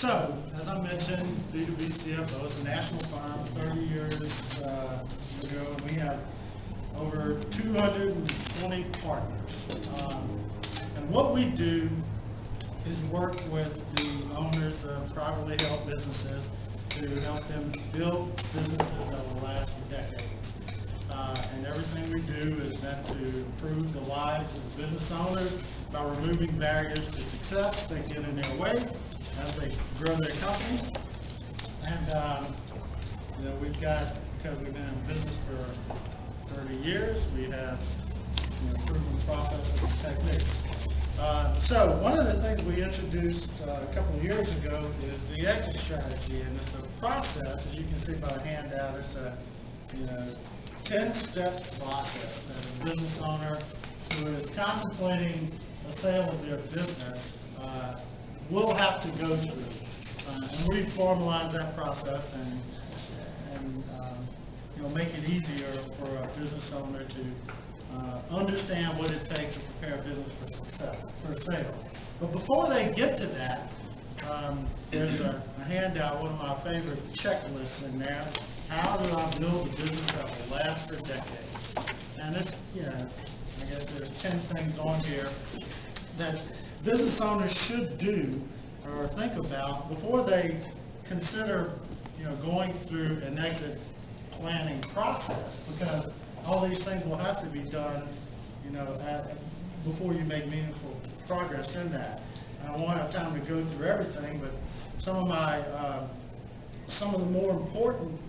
So, as I mentioned, B2B CFO is a national firm, 30 years ago, and we have over 220 partners. And what we do is work with the owners of privately held businesses to help them build businesses that will last for decades. And everything we do is meant to improve the lives of the business owners by removing barriers to success that get in their way as they grow their company. And we've got, because we've been in business for 30 years, we have proven processes and techniques. So one of the things we introduced a couple of years ago is the exit strategy, and it's a process, as you can see by the handout. It's a 10-step process that a business owner who is contemplating a sale of their business will have to go through. And we formalize that process and make it easier for a business owner to understand what it takes to prepare a business for success, for a sale. But before they get to that, there's a handout, one of my favorite checklists in there. How do I build a business that will last for decades? And this, I guess there's 10 things on here that business owners should do or think about before they consider, going through an exit planning process, because all these things will have to be done, before you make meaningful progress in that. And I won't have time to go through everything, but some of the more important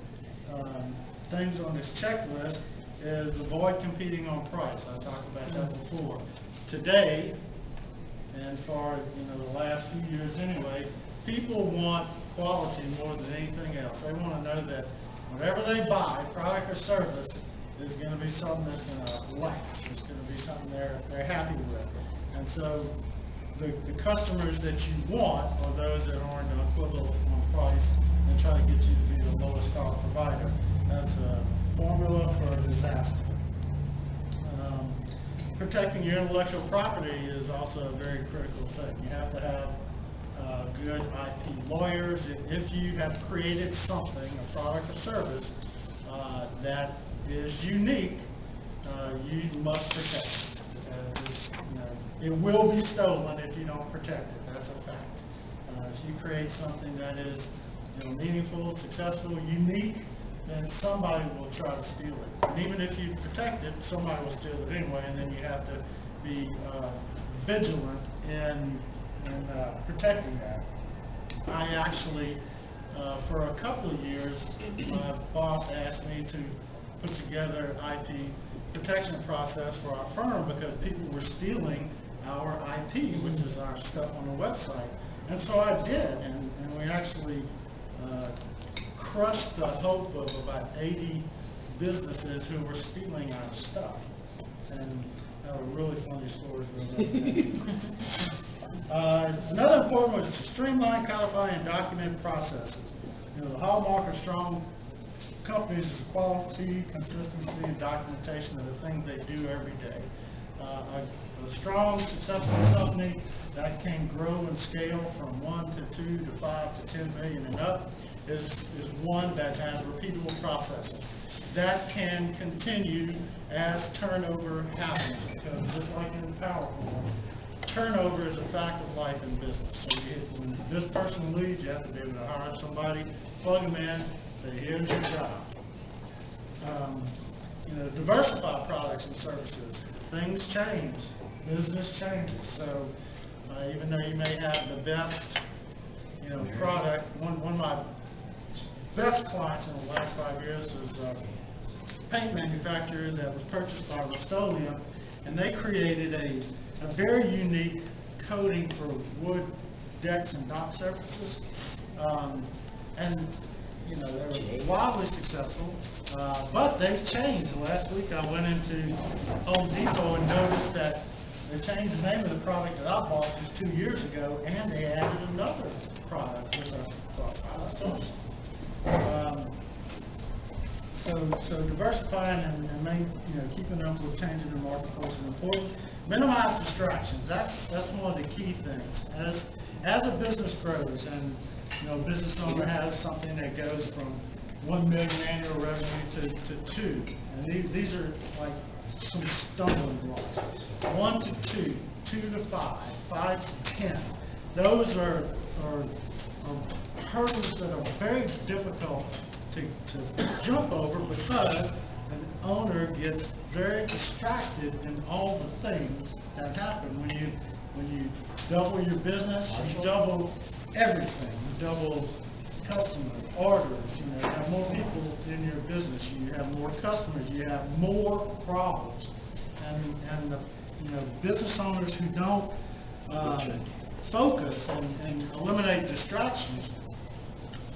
things on this checklist is avoid competing on price. I talked about that before. Today, and for the last few years anyway, people want quality more than anything else. They want to know that whatever they buy, product or service, is going to be something that's going to last. It's going to be something they're happy with. And so the customers that you want are those that aren't going to quibble on price and try to get you to be the lowest cost provider. That's a formula for a disaster. Protecting your intellectual property is also a very critical thing. You have to have good IP lawyers. If you have created something, a product or service, that is unique, you must protect it. It will be stolen if you don't protect it. That's a fact. If you create something that is meaningful, successful, unique, then somebody will try to steal it. And even if you protect it, somebody will steal it anyway, and then you have to be vigilant in protecting that. I actually, for a couple of years, my boss asked me to put together an IP protection process for our firm because people were stealing our IP, which is our stuff on the website. And so I did, and we actually crushed the hope of about 80 businesses who were stealing our stuff. And that were really funny stories. Another important was to streamline, codify, and document processes. The hallmark of strong companies is quality, consistency, and documentation of the things they do every day. A strong, successful company that can grow and scale from 1 to 2 to 5 to 10 million and up is one that has repeatable processes that can continue as turnover happens, because just like in PowerPoint, turnover is a fact of life in business. So when this person leaves, you have to be able to hire somebody, plug them in, say, here's your job. Diversify products and services. Things change. Business changes. So even though you may have the best, product, one of my best clients in the last 5 years was a paint manufacturer that was purchased by Rust-Oleum, and they created a very unique coating for wood decks and dock surfaces. They were wildly successful, but they've changed. Last week I went into Home Depot and noticed that they changed the name of the product that I bought just 2 years ago, and they added another product, which I thought, wow, that's awesome. So diversifying and keeping up with changing the marketplace is important. Minimize distractions. That's one of the key things. As a business grows, and business owner has something that goes from 1 million annual revenue to 2. And these are like some stumbling blocks. 1 to 2, 2 to 5, 5 to 10. Those are hurdles that are very difficult to jump over because an owner gets very distracted in all the things that happen. When you double your business, you double everything. You double customers, orders, you have more people in your business, you have more customers, you have more problems. And the business owners who don't focus and eliminate distractions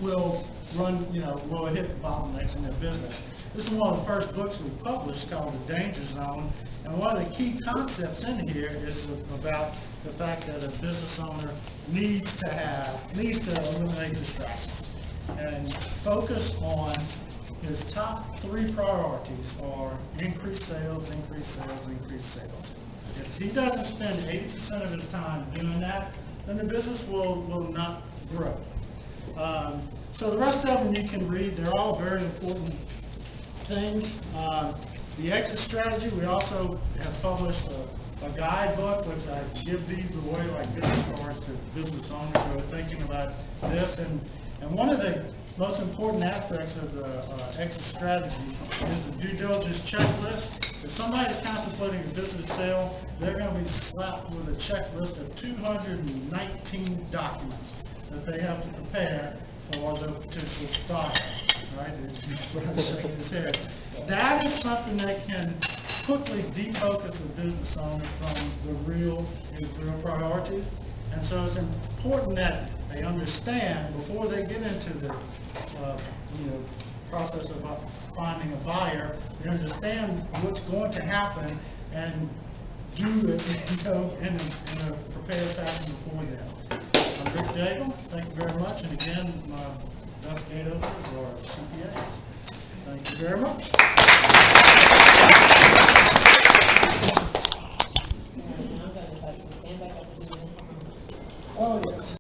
will will hit bottlenecks in their business. This is one of the first books we published called The Danger Zone, and one of the key concepts in here is about the fact that a business owner needs to eliminate distractions and focus on his top 3 priorities are increase sales, increase sales, increase sales. If he doesn't spend 80% of his time doing that, then the business will not grow. So the rest of them you can read. They're all very important things. The exit strategy, we also have published a guidebook, which I give these away like business cards to business owners who are thinking about this. And one of the most important aspects of the exit strategy is the due diligence checklist. If somebody's contemplating a business sale, they're going to be slapped with a checklist of 219 documents that they have to prepare for the potential buyer. Right? Shaking his head. That is something that can quickly defocus a business owner from his real priorities. And so it's important that they understand before they get into the process of finding a buyer, they understand what's going to happen and do it in a prepared fashion before them. I'm Rick Daigle. Thank you very much. And again, my investigators are CPAs. Thank you very much.